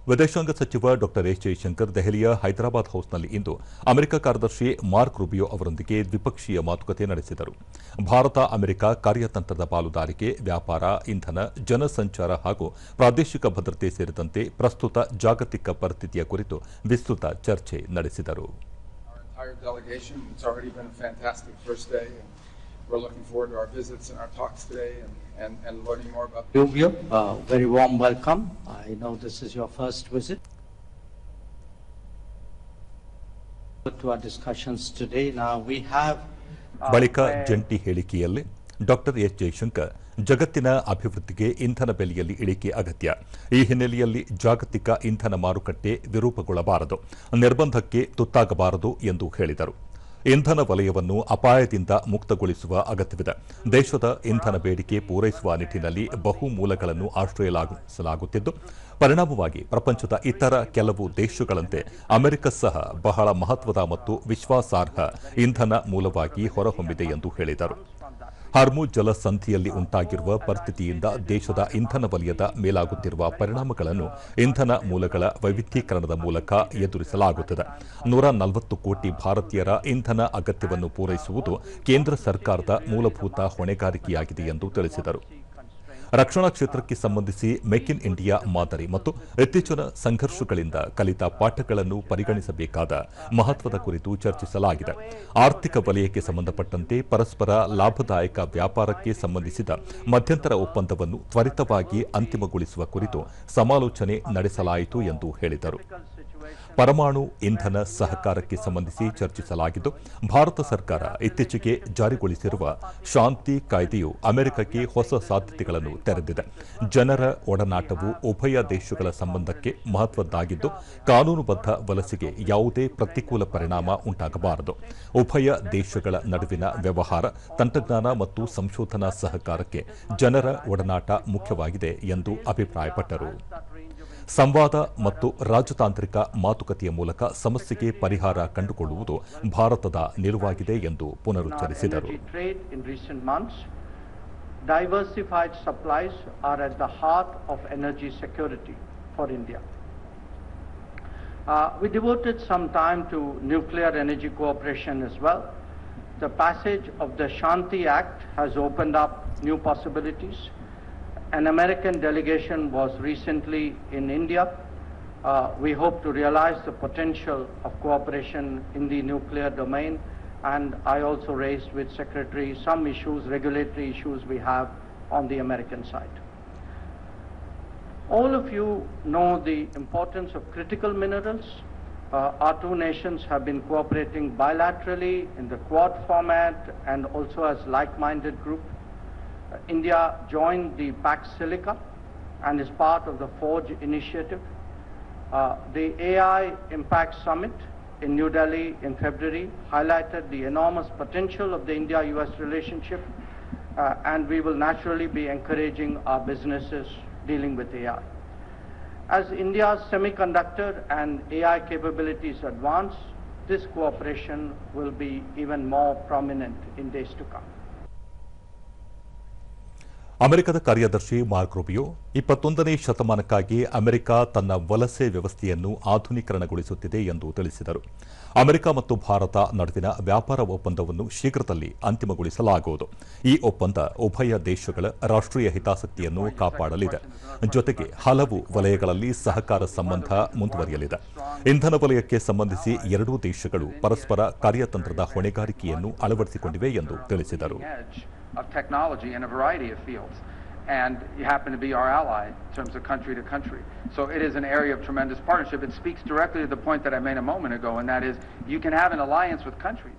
ವಿದೇಶಾಂಗ ಸಚಿವ ಡಾ ಎಸ್ ಜಯಶಂಕರ್ ದೆಹಲಿಯ ಹೈದರಾಬಾದ್ ಹೌಸ್ನಲ್ಲಿ ಇಂದು ಅಮೆರಿಕ ಕಾರ್ಯದರ್ಶಿ ಮಾರ್ಕ್ ರೂಬಿಯೋ ಅವರೊಂದಿಗೆ ದ್ವಿಪಕ್ಷೀಯ ಮಾತುಕತೆ ನಡೆಸಿದರು. ಭಾರತ ಅಮೆರಿಕ ಕಾರ್ಯತಂತ್ರದ ಪಾಲುದಾರಿಕೆ, ವ್ಯಾಪಾರ, ಇಂಧನ, ಜನಸಂಚಾರ ಹಾಗೂ ಪ್ರಾದೇಶಿಕ ಭದ್ರತೆ ಸೇರಿದಂತೆ ಪ್ರಸ್ತುತ ಜಾಗತಿಕ ಪರಿಸ್ಥಿತಿಯ ಕುರಿತು ವಿಸ್ತೃತ ಚರ್ಚೆ ನಡೆಸಿದರು. We're looking forward to our visits and our talks today and learning more about Rubio. Very warm welcome. I know this is your first visit. To our discussions today. Now we have ಬಳಿಕ ಜಂಟಿ ಹೇಳಿಕೆಯಲ್ಲಿ ಡಾ S Jaishankar ಜಗತ್ತಿನ ಅಭಿವೃದ್ಧಿಗೆ ಇಂಧನ ಬೆಲೆಯಲ್ಲಿ ಇಳಿಕೆ ಅಗತ್ಯ. ಈ ಹಿನ್ನೆಲೆಯಲ್ಲಿ ಜಾಗತಿಕ ಇಂಧನ ಮಾರುಕಟ್ಟೆ ವಿರೂಪಗೊಳ್ಳಬಾರದು, ನಿರ್ಬಂಧಕ್ಕೆ ತುತ್ತಾಗಬಾರದು ಎಂದು ಹೇಳಿದರು. ಇಂಧನ ವಲಯವನ್ನು ಅಪಾಯದಿಂದ ಮುಕ್ತಗೊಳಿಸುವ ಅಗತ್ಯವಿದೆ. ದೇಶದ ಇಂಧನ ಬೇಡಿಕೆ ಪೂರೈಸುವ ನಿಟ್ಟಿನಲ್ಲಿ ಬಹುಮೂಲಗಳನ್ನು ಆಶ್ರಯಿಸಲಾಗುತ್ತಿದ್ದು, ಪರಿಣಾಮವಾಗಿ ಪ್ರಪಂಚದ ಇತರ ಕೆಲವು ದೇಶಗಳಂತೆ ಅಮೆರಿಕ ಸಹ ಬಹಳ ಮಹತ್ವದ ಮತ್ತು ವಿಶ್ವಾಸಾರ್ಹ ಇಂಧನ ಮೂಲವಾಗಿ ಹೊರಹೊಮ್ಮಿದೆ ಎಂದು ಹೇಳಿದರು. ಹಾರ್ಮುಜ್ ಜಲಸಂಧಿಯಲ್ಲಿ ಉಂಟಾಗಿರುವ ಪರಿಸ್ಥಿತಿಯಿಂದ ದೇಶದ ಇಂಧನ ವಲಯದ ಮೇಲಾಗುತ್ತಿರುವ ಪರಿಣಾಮಗಳನ್ನು ಇಂಧನ ಮೂಲಗಳ ವೈವಿಧ್ಯೀಕರಣದ ಮೂಲಕ ಎದುರಿಸಲಾಗುತ್ತದೆ. 140 ಕೋಟಿ ಭಾರತೀಯರ ಇಂಧನ ಅಗತ್ಯವನ್ನು ಪೂರೈಸುವುದು ಕೇಂದ್ರ ಸರ್ಕಾರದ ಮೂಲಭೂತ ಹೊಣೆಗಾರಿಕೆಯಾಗಿದೆ ಎಂದು ತಿಳಿಸಿದರು. ರಕ್ಷಣಾ ಕ್ಷೇತ್ರಕ್ಕೆ ಸಂಬಂಧಿಸಿ ಮೇಕ್ ಇನ್ ಇಂಡಿಯಾ ಮಾದರಿ ಮತ್ತು ಇತ್ತೀಚಿನ ಸಂಘರ್ಷಗಳಿಂದ ಕಲಿತ ಪಾಠಗಳನ್ನು ಪರಿಗಣಿಸಬೇಕಾದ ಮಹತ್ವದ ಕುರಿತು ಚರ್ಚಿಸಲಾಗಿದೆ. ಆರ್ಥಿಕ ವಲಯಕ್ಕೆ ಸಂಬಂಧಪಟ್ಟಂತೆ ಪರಸ್ಪರ ಲಾಭದಾಯಕ ವ್ಯಾಪಾರಕ್ಕೆ ಸಂಬಂಧಿಸಿದ ಮಧ್ಯಂತರ ಒಪ್ಪಂದವನ್ನು ತ್ವರಿತವಾಗಿ ಅಂತಿಮಗೊಳಿಸುವ ಕುರಿತು ಸಮಾಲೋಚನೆ ನಡೆಸಲಾಯಿತು ಎಂದು ಹೇಳಿದರು. ಪರಮಾಣು ಇಂಧನ ಸಹಕಾರಕ್ಕೆ ಸಂಬಂಧಿಸಿ ಚರ್ಚಿಸಲಾಗಿದ್ದು, ಭಾರತ ಸರ್ಕಾರ ಇತ್ತೀಚೆಗೆ ಜಾರಿಗೊಳಿಸಿರುವ ಶಾಂತಿ ಕಾಯ್ದೆಯು ಅಮೆರಿಕಕ್ಕೆ ಹೊಸ ಸಾಧ್ಯತೆಗಳನ್ನು ತೆರೆದಿದೆ. ಜನರ ಒಡನಾಟವು ಉಭಯ ದೇಶಗಳ ಸಂಬಂಧಕ್ಕೆ ಮಹತ್ವದ್ದಾಗಿದ್ದು, ಕಾನೂನುಬದ್ಧ ವಲಸೆಗೆ ಯಾವುದೇ ಪ್ರತಿಕೂಲ ಪರಿಣಾಮ ಉಂಟಾಗಬಾರದು. ಉಭಯ ದೇಶಗಳ ನಡುವಿನ ವ್ಯವಹಾರ, ತಂತ್ರಜ್ಞಾನ ಮತ್ತು ಸಂಶೋಧನಾ ಸಹಕಾರಕ್ಕೆ ಜನರ ಒಡನಾಟ ಮುಖ್ಯವಾಗಿದೆ ಎಂದು ಅಭಿಪ್ರಾಯಪಟ್ಟರು. ಸಂವಾದ ಮತ್ತು ರಾಜತಾಂತ್ರಿಕ ಮಾತುಕತೆಯ ಮೂಲಕ ಸಮಸ್ಯೆಗೆ ಪರಿಹಾರ ಕಂಡುಕೊಳ್ಳುವುದು ಭಾರತದ ನಿಲುವಾಗಿದೆ ಎಂದು ಪುನರುಚ್ಚರಿಸಿದರು. Diversified supplies are at the heart of energy security for India. We devoted some time to nuclear energy cooperation as well. The passage of the Shanti Act has opened up new possibilities. An American delegation was recently in India. We hope to realize the potential of cooperation in the nuclear domain, and I also raised with Secretary some issues, regulatory issues we have on the American side. All of you know the importance of critical minerals. Our two nations have been cooperating bilaterally in the Quad format and also as like-minded group. India joined the Pax Silica and is part of the Forge initiative. The AI Impact Summit in New Delhi in February highlighted the enormous potential of the India-US relationship, and we will naturally be encouraging our businesses dealing with AI. As India's semiconductor and AI capabilities advance, this cooperation will be even more prominent in days to come. ಅಮೆರಿಕದ ಕಾರ್ಯದರ್ಶಿ mark Rubio 21ನೇ ಶತಮಾನಕ್ಕಾಗಿ America ತನ್ನ ವಲಸೆ ವ್ಯವಸ್ಥೆಯನ್ನು ಆಧುನೀಕರಣಗೊಳಿಸುತ್ತಿದೆ ಎಂದು ತಿಳಿಸಿದರು. America ಮತ್ತು ಭಾರತ ನಡುವಿನ ವ್ಯಾಪಾರ ಒಪ್ಪಂದವನ್ನು ಶೀಘ್ರದಲ್ಲಿ ಅಂತಿಮಗೊಳಿಸಲಾಗುವುದು. ಈ ಒಪ್ಪಂದ ಉಭಯ ದೇಶಗಳ ರಾಷ್ಟ್ರೀಯ ಹಿತಾಸಕ್ತಿಯನ್ನು ಕಾಪಾಡಲಿದೆ. ಜೊತೆಗೆ ಹಲವು ವಲಯಗಳಲ್ಲಿ ಸಹಕಾರ ಸಂಬಂಧ ಮುಂದುವರಿಯಲಿದೆ. ಇಂಧನ ವಲಯಕ್ಕೆ ಸಂಬಂಧಿಸಿ ಎರಡೂ ದೇಶಗಳು ಪರಸ್ಪರ ಕಾರ್ಯತಂತ್ರದ ಹೊಣೆಗಾರಿಕೆಯನ್ನು ಅಳವಡಿಸಿಕೊಂಡಿವೆ ಎಂದು ತಿಳಿಸಿದರು. Of technology in a variety of fields, and you happen to be our ally in terms of country to country. So it is an area of tremendous partnership. It speaks directly to the point that I made a moment ago, and that is you can have an alliance with countries.